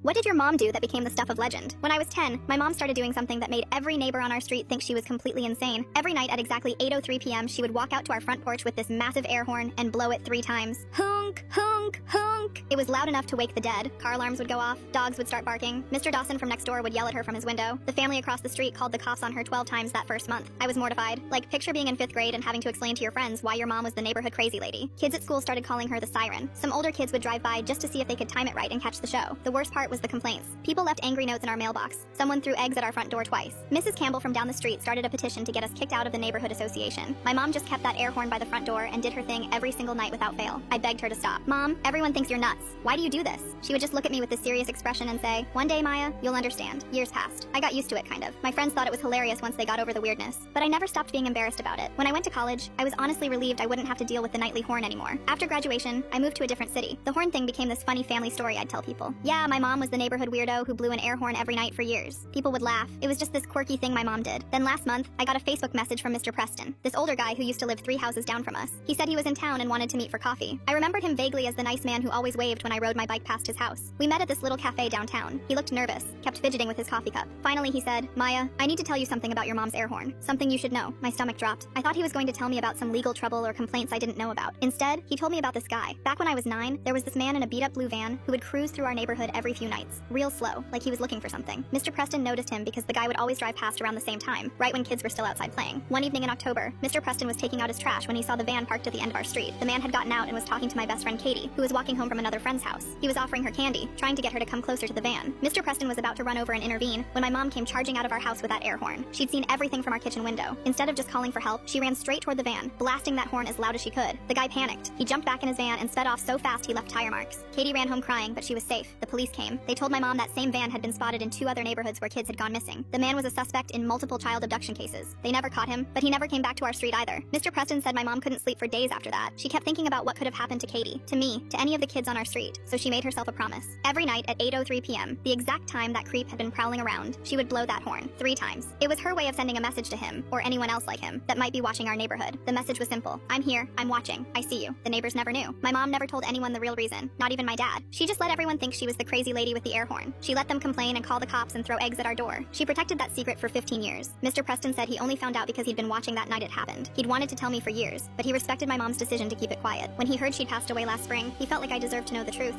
What did your mom do that became the stuff of legend? When I was 10, my mom started doing something that made every neighbor on our street think she was completely insane. Every night at exactly 8:03 p.m., she would walk out to our front porch with this massive air horn and blow it 3 times. Honk, honk, honk. It was loud enough to wake the dead. Car alarms would go off, dogs would start barking. Mr. Dawson from next door would yell at her from his window. The family across the street called the cops on her 12 times that first month. I was mortified. Like, picture being in 5th grade and having to explain to your friends why your mom was the neighborhood crazy lady. Kids at school started calling her the siren. Some older kids would drive by just to see if they could time it right and catch the show. The worst part was the complaints. People left angry notes in our mailbox. Someone threw eggs at our front door twice. Mrs. Campbell from down the street started a petition to get us kicked out of the neighborhood association. My mom just kept that air horn by the front door and did her thing every single night without fail. I begged her to stop. Mom, everyone thinks you're nuts. Why do you do this? She would just look at me with this serious expression and say, "One day, Maya, you'll understand." Years passed. I got used to it, kind of. My friends thought it was hilarious once they got over the weirdness. But I never stopped being embarrassed about it. When I went to college, I was honestly relieved I wouldn't have to deal with the nightly horn anymore. After graduation, I moved to a different city. The horn thing became this funny family story I'd tell people. Yeah, my mom was the neighborhood weirdo who blew an air horn every night for years. People would laugh. It was just this quirky thing my mom did. Then last month, I got a Facebook message from Mr. Preston, this older guy who used to live 3 houses down from us. He said he was in town and wanted to meet for coffee. I remembered him vaguely as the nice man who always waved when I rode my bike past his house. We met at this little cafe downtown. He looked nervous, kept fidgeting with his coffee cup. Finally, he said, "Maya, I need to tell you something about your mom's air horn. Something you should know." My stomach dropped. I thought he was going to tell me about some legal trouble or complaints I didn't know about. Instead, he told me about this guy. Back when I was 9, there was this man in a beat-up blue van who would cruise through our neighborhood every few nights. Real slow, like he was looking for something. Mr. Preston noticed him because the guy would always drive past around the same time, right when kids were still outside playing. One evening in October, Mr. Preston was taking out his trash when he saw the van parked at the end of our street. The man had gotten out and was talking to my best friend Katie, who was walking home from another friend's house. He was offering her candy, trying to get her to come closer to the van. Mr. Preston was about to run over and intervene when my mom came charging out of our house with that air horn. She'd seen everything from our kitchen window. Instead of just calling for help, she ran straight toward the van, blasting that horn as loud as she could. The guy panicked. He jumped back in his van and sped off so fast he left tire marks. Katie ran home crying, but she was safe. The police came. They told my mom that same van had been spotted in 2 other neighborhoods where kids had gone missing. The man was a suspect in multiple child abduction cases. They never caught him, but he never came back to our street either. Mr. Preston said my mom couldn't sleep for days after that. She kept thinking about what could have happened to Katie, to me, to any of the kids on our street, so she made herself a promise. Every night at 8:03 p.m., the exact time that creep had been prowling around, she would blow that horn 3 times. It was her way of sending a message to him, or anyone else like him, that might be watching our neighborhood. The message was simple. "I'm here, I'm watching, I see you." The neighbors never knew. My mom never told anyone the real reason, not even my dad. She just let everyone think she was the crazy lady with the air horn. She let them complain and call the cops and throw eggs at our door. She protected that secret for 15 years. Mr. Preston said he only found out because he'd been watching that night it happened. He'd wanted to tell me for years, but he respected my mom's decision to keep it quiet. When he heard she'd passed away last spring, he felt like I deserved to know the truth.